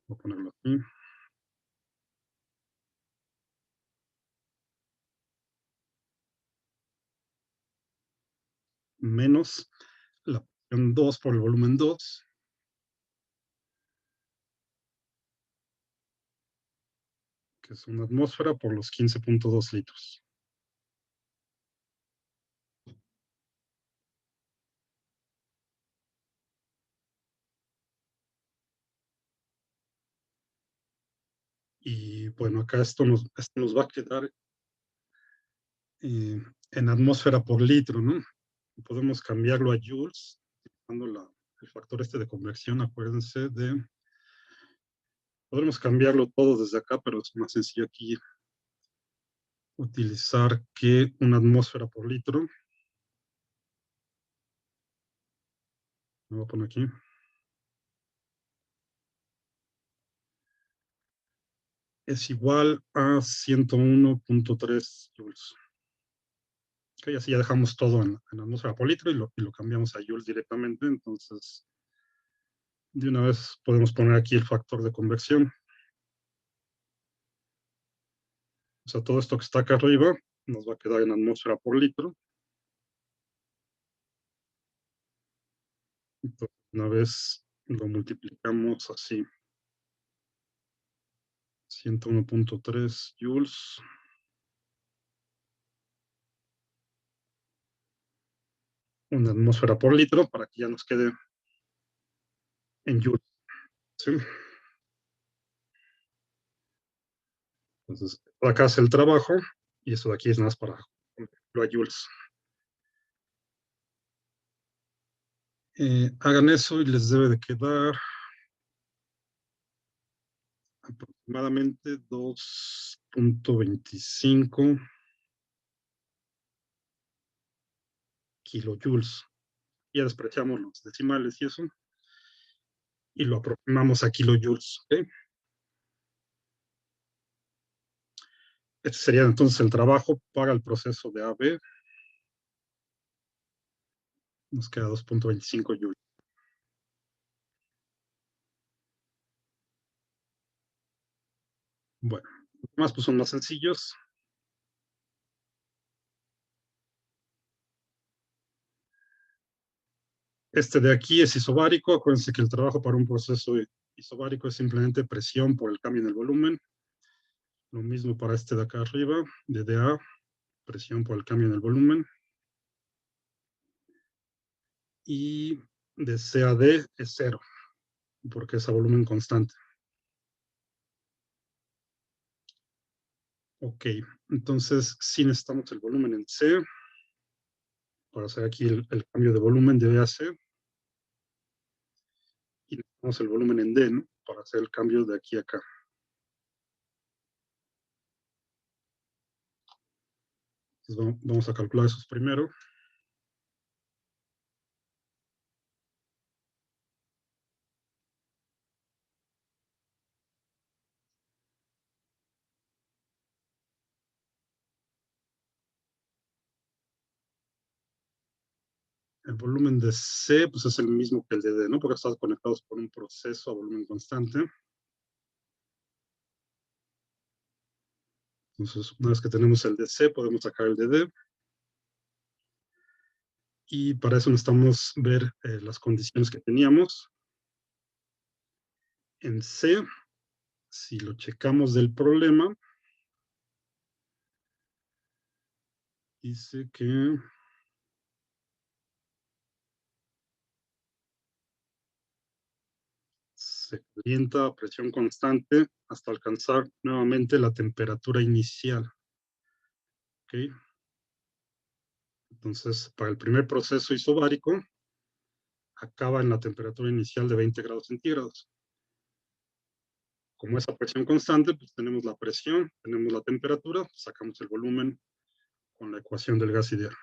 Voy a ponerlo aquí. Menos la presión 2 por el volumen 2. Que es una atmósfera por los 15.2 litros. Y bueno, acá esto nos va a quedar en atmósfera por litro, ¿no? Podemos cambiarlo a joules, utilizando el factor este de conversión, acuérdense de... Podemos cambiarlo todo desde acá, pero es más sencillo aquí utilizar que una atmósfera por litro. Me voy a poner aquí. Es igual a 101.3 joules. Ok, así ya dejamos todo en atmósfera por litro y lo cambiamos a joules directamente. Entonces, de una vez podemos poner aquí el factor de conversión. O sea, todo esto que está acá arriba nos va a quedar en atmósfera por litro. Entonces, una vez lo multiplicamos así. 101.3 joules. Una atmósfera por litro para que ya nos quede en joules. ¿Sí? Entonces, acá hace el trabajo y esto de aquí es nada más para lo a joules. Hagan eso y les debe de quedar aproximadamente 2.25 kilojoules. Ya despreciamos los decimales y eso, y lo aproximamos a kilojoules. ¿Okay? Este sería entonces el trabajo para el proceso de AB. Nos queda 2.25 joules. Bueno, los demás pues son más sencillos. Este de aquí es isobárico. Acuérdense que el trabajo para un proceso isobárico es simplemente presión por el cambio en el volumen. Lo mismo para este de acá arriba, de dA, presión por el cambio en el volumen. Y de CAD es 0, porque es a volumen constante. Ok, entonces sí necesitamos el volumen en C para hacer aquí el cambio de volumen de AC. Y necesitamos el volumen en D, ¿no? Para hacer el cambio de aquí a acá. Entonces vamos a calcular esos primero. El volumen de C pues es el mismo que el de D, ¿no? Porque están conectados por un proceso a volumen constante. Entonces, una vez que tenemos el de C, podemos sacar el de D. Y para eso necesitamos ver las condiciones que teníamos. En C, si lo checamos del problema, dice que se calienta a presión constante hasta alcanzar nuevamente la temperatura inicial. ¿Ok? Entonces, para el primer proceso isobárico, acaba en la temperatura inicial de 20 grados centígrados. Como esa presión constante, pues tenemos la presión, tenemos la temperatura, sacamos el volumen con la ecuación del gas ideal.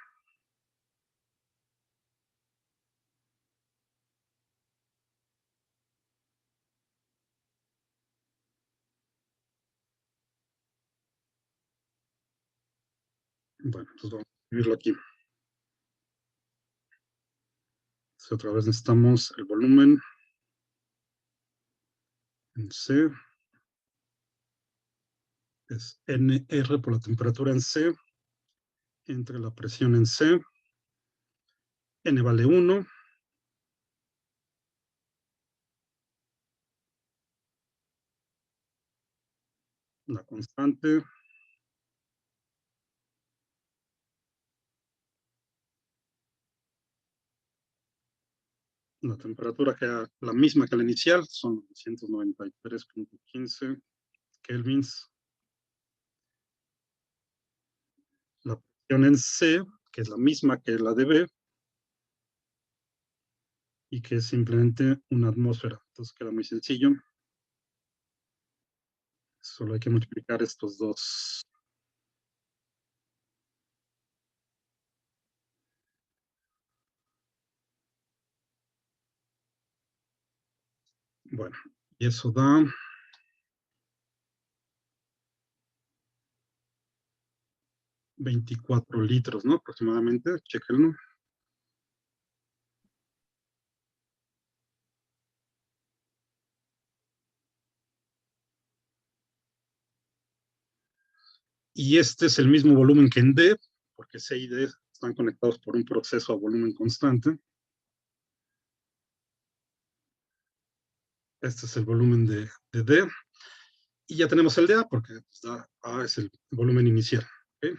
Bueno, entonces vamos a escribirlo aquí. Entonces, otra vez necesitamos el volumen en C. Es NR por la temperatura en C, entre la presión en C. N vale 1. La constante. La temperatura que era la misma que la inicial, son 293.15 kelvins. La presión en C, que es la misma que la de B, y que es simplemente una atmósfera. Entonces queda muy sencillo. Solo hay que multiplicar estos dos. Bueno, y eso da 24 litros, ¿no? Aproximadamente, chequenlo. Y este es el mismo volumen que en D, porque C y D están conectados por un proceso a volumen constante. Este es el volumen de D. Y ya tenemos el de A, porque pues, A es el volumen inicial. ¿Okay?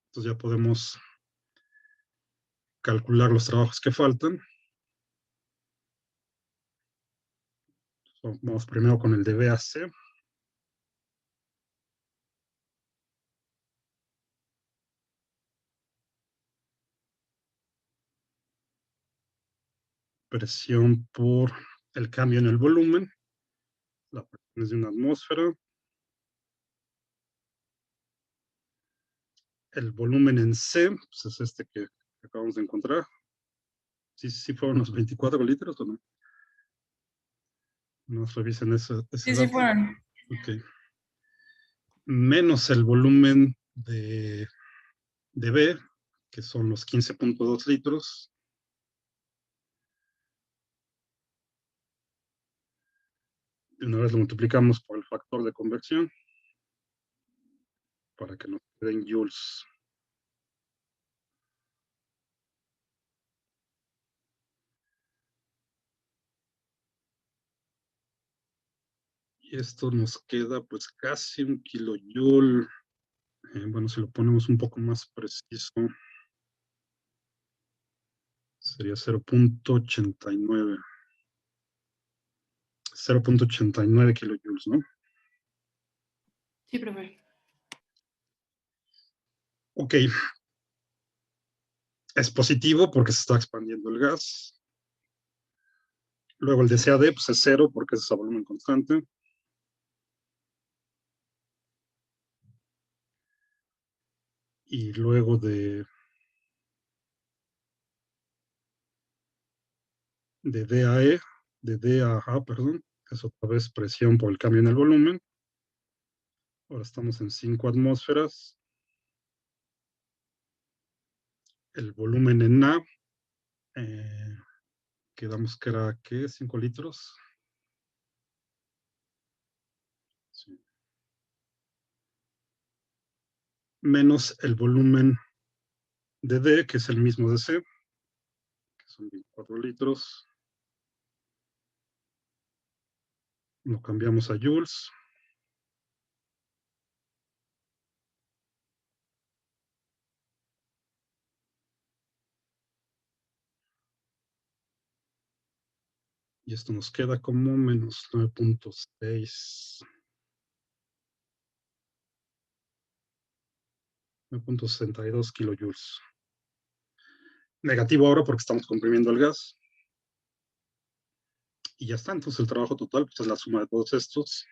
Entonces ya podemos calcular los trabajos que faltan. Vamos primero con el de B a C. Presión por el cambio en el volumen. La presión es de una atmósfera. El volumen en C, pues es este que acabamos de encontrar. ¿Sí fueron los 24 litros o no? Nos revisen ese Sí, sí dato. fueron. Ok. Menos el volumen de B, que son los 15.2 litros. De una vez lo multiplicamos por el factor de conversión para que nos queden joules. Y esto nos queda pues casi un kilojoule. Bueno, si lo ponemos un poco más preciso, sería 0.89. 0.89 kilojoules, ¿no? Sí, profe. Ok. Es positivo porque se está expandiendo el gas. Luego el de CAD pues es 0 porque es a volumen constante. Y luego de D a E, de D a A, perdón, es otra vez presión por el cambio en el volumen. Ahora estamos en 5 atmósferas. El volumen en A, quedamos que era, ¿qué? 5 litros. Sí. Menos el volumen de D, que es el mismo de C, que son 24 litros. Lo cambiamos a joules. Y esto nos queda como menos 9.6. 9.62 kilojoules. Negativo ahora porque estamos comprimiendo el gas. Y ya está, entonces el trabajo total pues, es la suma de todos estos.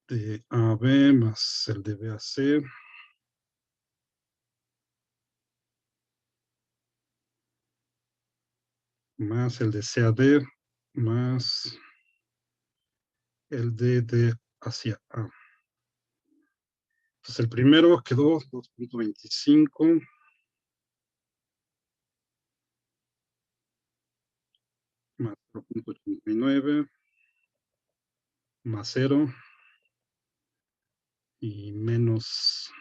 De AB más el de BAC. Más el de CAD, más el de D hacia A. Entonces el primero quedó 2.25 más 0.89 más 0 y menos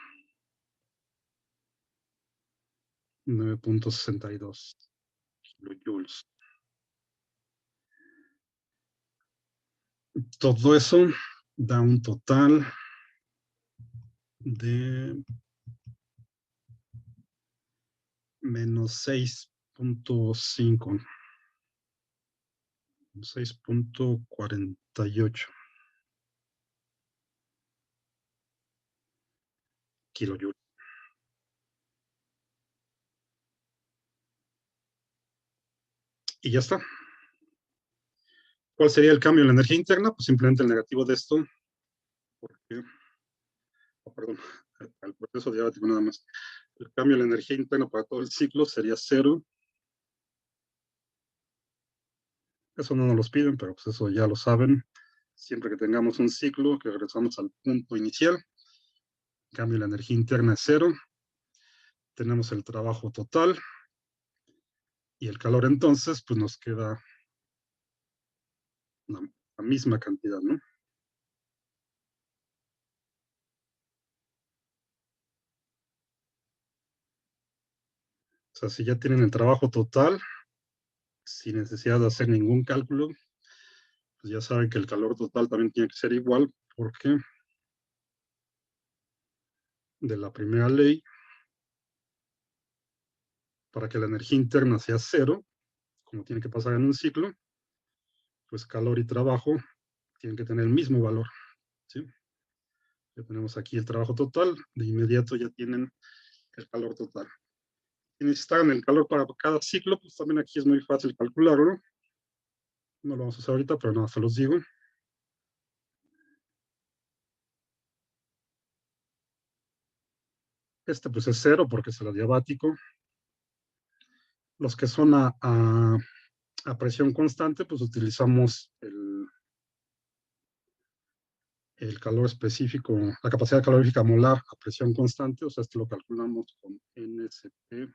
9.62 kilojoules. Todo eso da un total de menos 6.5. 6.48 kilojoules. Y ya está. ¿Cuál sería el cambio en la energía interna? Pues simplemente el negativo de esto, porque, perdón, el proceso diabático nada más. El cambio en la energía interna para todo el ciclo sería 0. Eso no nos lo piden, pero pues eso ya lo saben. Siempre que tengamos un ciclo, que regresamos al punto inicial, el cambio en la energía interna es 0. Tenemos el trabajo total y el calor entonces, pues nos queda la misma cantidad, ¿no? O sea, si ya tienen el trabajo total, sin necesidad de hacer ningún cálculo, pues ya saben que el calor total también tiene que ser igual, porque de la primera ley, para que la energía interna sea 0, como tiene que pasar en un ciclo, pues calor y trabajo tienen que tener el mismo valor, ¿sí? Ya tenemos aquí el trabajo total, de inmediato ya tienen el calor total. Si necesitan el calor para cada ciclo, pues también aquí es muy fácil calcularlo. No lo vamos a hacer ahorita, pero nada, se los digo. Este pues es 0 porque es el adiabático. Los que son a presión constante, pues utilizamos el calor específico, la capacidad calorífica molar a presión constante, o sea, esto lo calculamos con NSP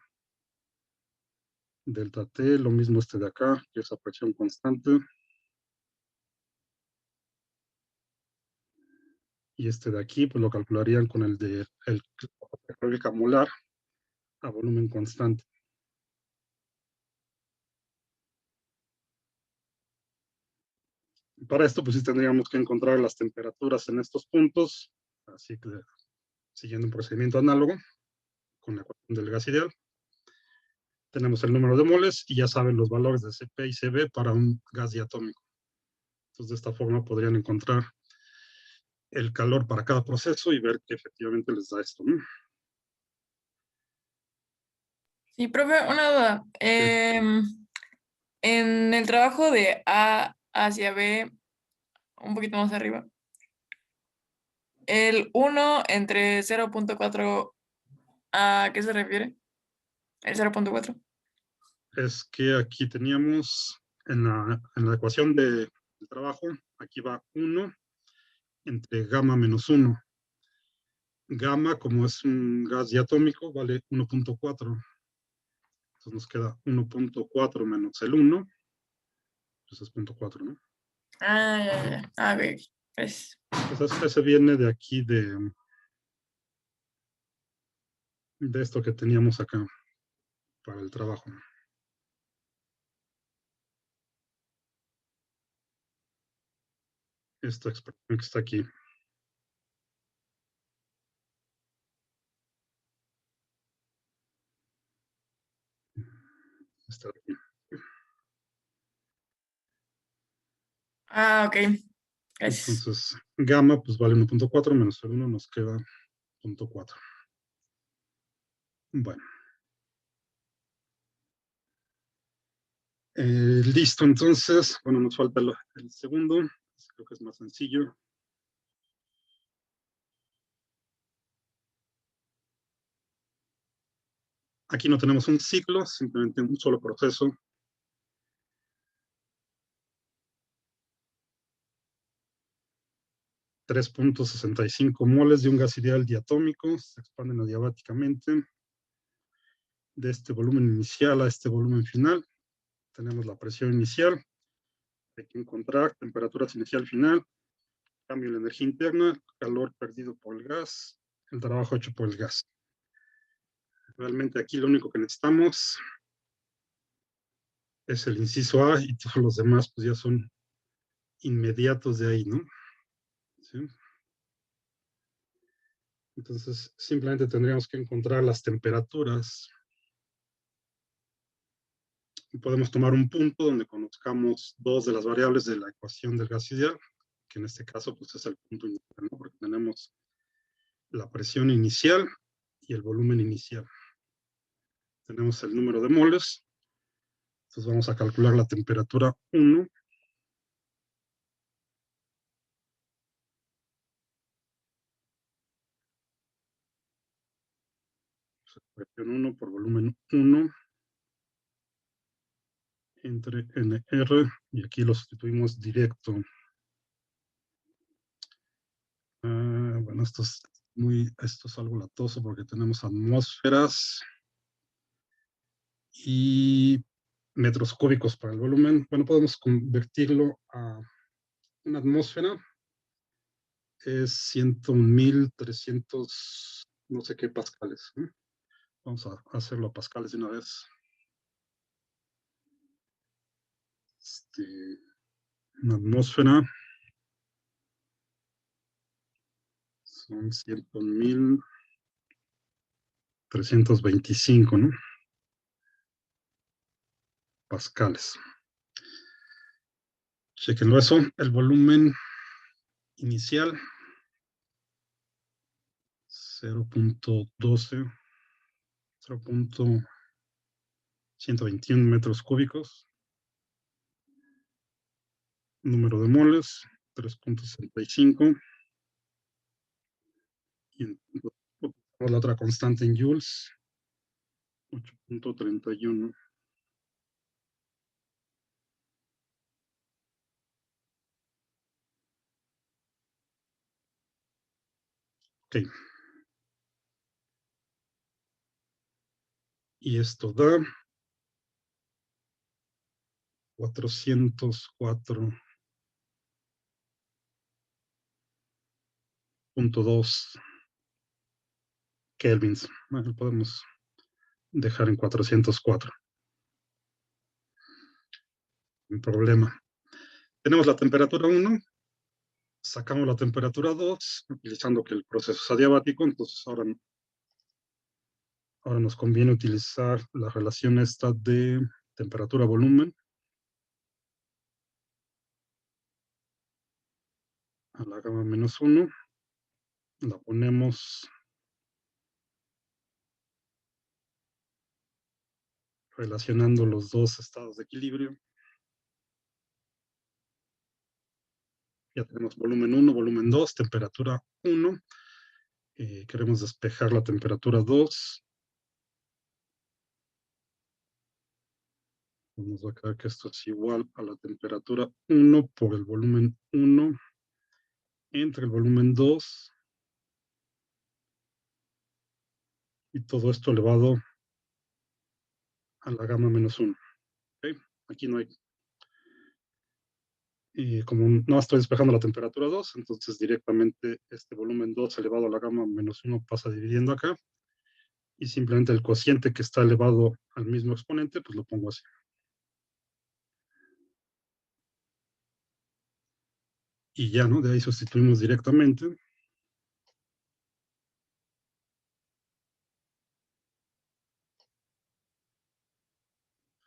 delta T, lo mismo este de acá, que es a presión constante. Y este de aquí, pues lo calcularían con el de el capacidad calórica molar a volumen constante. Para esto, pues sí tendríamos que encontrar las temperaturas en estos puntos, así que siguiendo un procedimiento análogo con la ecuación del gas ideal. Tenemos el número de moles y ya saben los valores de Cp y Cv para un gas diatómico. Entonces, de esta forma podrían encontrar el calor para cada proceso y ver que efectivamente les da esto, ¿no? Sí, profe, una duda. En el trabajo de A hacia B, un poquito más arriba. El 1 entre 0.4, ¿a qué se refiere? El 0.4. Es que aquí teníamos en la ecuación de trabajo, aquí va 1 entre gamma menos 1. Gamma, como es un gas diatómico, vale 1.4. Entonces nos queda 1.4 menos el 1. Pues es 0.4, ¿no? Ya. A ver, pues. Entonces ese viene de aquí, de esto que teníamos acá para el trabajo. Esta expresión que está aquí. Está aquí. Ok. Gracias. Entonces, gamma pues vale 1.4 menos el 1, nos queda 0.4. Bueno. Listo, entonces, bueno, nos falta el segundo. Creo que es más sencillo. Aquí no tenemos un ciclo, simplemente un solo proceso. .65 moles de un gas ideal diatómico se expanden adiabáticamente de este volumen inicial a este volumen final. Tenemos la presión inicial, hay que encontrar temperaturas inicial final, cambio en la energía interna, calor perdido por el gas, el trabajo hecho por el gas. Realmente aquí lo único que necesitamos es el inciso A y todos los demás pues ya son inmediatos de ahí, ¿no? ¿Sí? Entonces simplemente tendríamos que encontrar las temperaturas. Podemos tomar un punto donde conozcamos dos de las variables de la ecuación del gas ideal, que en este caso pues es el punto inicial, ¿no? Porque tenemos la presión inicial y el volumen inicial. Tenemos el número de moles, entonces vamos a calcular la temperatura 1. Presión 1 por volumen 1 entre NR, y aquí lo sustituimos directo. Bueno, esto es algo latoso porque tenemos atmósferas y metros cúbicos para el volumen. Bueno, podemos convertirlo a una atmósfera. Es 101.300, no sé qué pascales, ¿eh? Vamos a hacerlo a pascales de una vez. Una atmósfera son 101.325, ¿no? Pascales. Chequenlo eso. El volumen inicial 0.12, 0.121 metros cúbicos. Número de moles 3.65. Y la otra constante en joules 8.31. Ok. Y esto da 404.2 kelvins. Bueno, podemos dejar en 404. Sin problema. Tenemos la temperatura 1, sacamos la temperatura 2, utilizando que el proceso es adiabático, entonces ahora nos conviene utilizar la relación esta de temperatura-volumen a la gamma menos 1. La ponemos relacionando los dos estados de equilibrio. Ya tenemos volumen 1, volumen 2, temperatura 1. Queremos despejar la temperatura 2. Vamos a quedar que esto es igual a la temperatura 1 por el volumen 1 entre el volumen 2 y todo esto elevado a la gamma menos 1. ¿Okay? Aquí no hay. Y como no estoy despejando la temperatura 2, entonces directamente este volumen 2 elevado a la gamma menos 1 pasa dividiendo acá. Y simplemente el cociente que está elevado al mismo exponente, pues lo pongo así. Y ya, ¿no? De ahí sustituimos directamente.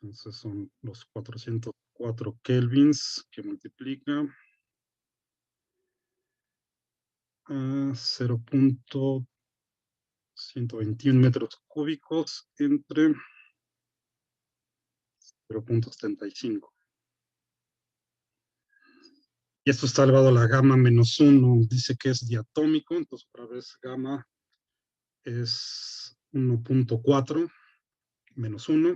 Entonces son los 404 kelvins que multiplica a 0.121 metros cúbicos entre 0.75. Y esto está elevado a la gamma menos 1. Dice que es diatómico, entonces otra vez gamma es 1.4 menos 1.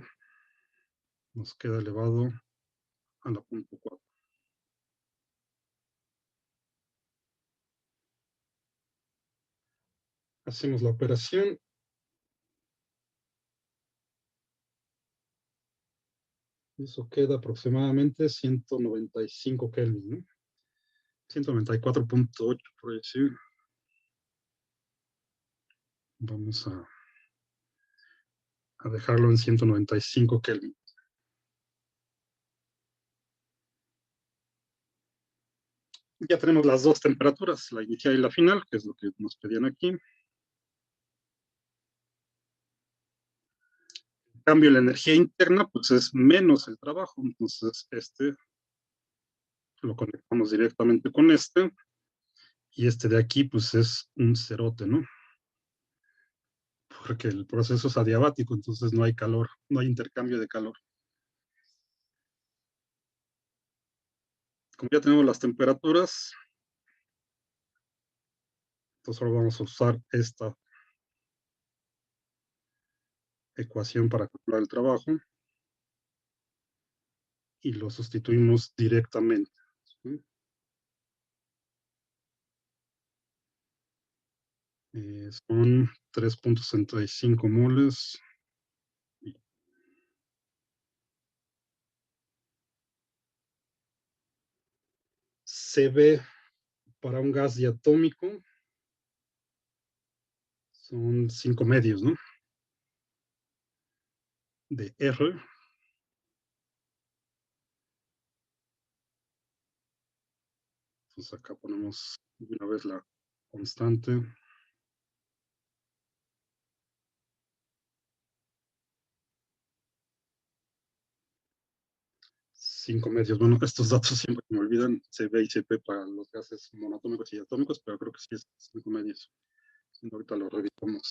Nos queda elevado a la punto 4. Hacemos la operación. Eso queda aproximadamente 195 Kelvin, ¿no? 194.8, por decir. Vamos a dejarlo en 195 Kelvin. Ya tenemos las dos temperaturas, la inicial y la final, que es lo que nos pedían aquí. En cambio, la energía interna, pues es menos el trabajo. Entonces, este lo conectamos directamente con este. Y este de aquí, pues es un cerote, ¿no? Porque el proceso es adiabático, entonces no hay calor, no hay intercambio de calor. Como ya tenemos las temperaturas, entonces ahora vamos a usar esta ecuación para calcular el trabajo y lo sustituimos directamente. ¿Sí? Son 3.65 moles. CB para un gas diatómico son 5 medios, ¿no? De R. Entonces acá ponemos una vez la constante. 5 medios. Bueno, estos datos siempre me olvidan, CB y CP para los gases monoatómicos y diatómicos, pero creo que sí es 5 medios. Ahorita lo revisamos.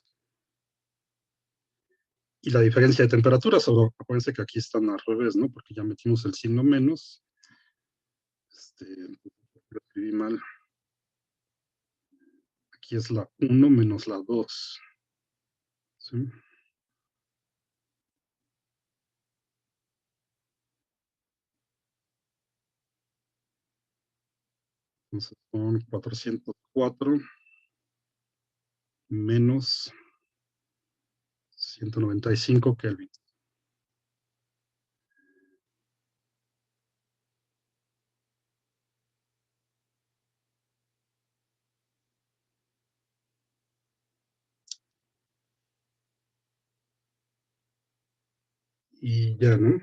Y la diferencia de temperaturas, acuérdense que aquí están al revés, ¿no? Porque ya metimos el signo menos. Lo escribí mal. Aquí es la 1 menos la 2. ¿Sí? Entonces son 404 menos 195 Kelvin. Y ya, ¿no?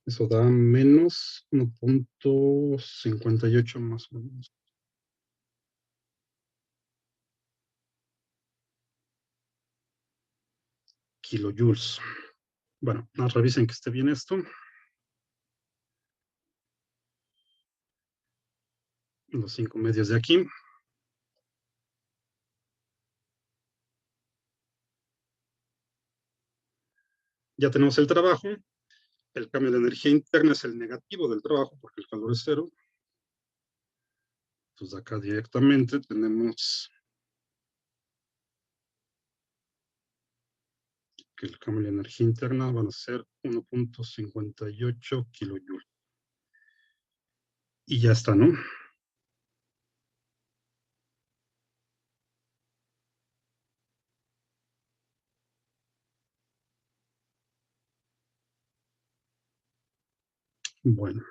Eso da menos 1.58 más o menos. Kilojoules. Bueno, revisen que esté bien esto. Los 5 medios de aquí. Ya tenemos el trabajo. El cambio de energía interna es el negativo del trabajo porque el calor es cero. Entonces acá directamente tenemos que el cambio de energía interna van a ser 1.58 kilojoules. Y ya está, ¿no? Bueno.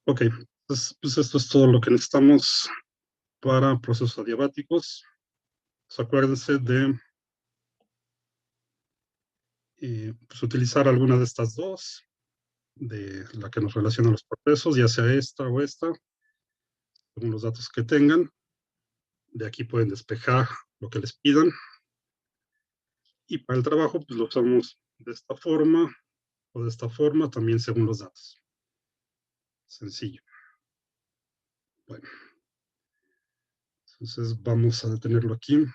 Ok, pues esto es todo lo que necesitamos para procesos adiabáticos. Pues acuérdense de pues utilizar alguna de estas dos, de la que nos relaciona los procesos, ya sea esta o esta, según los datos que tengan. De aquí pueden despejar lo que les pidan. Y para el trabajo, pues lo usamos de esta forma o de esta forma, también según los datos. Sencillo. Bueno. Entonces vamos a detenerlo aquí.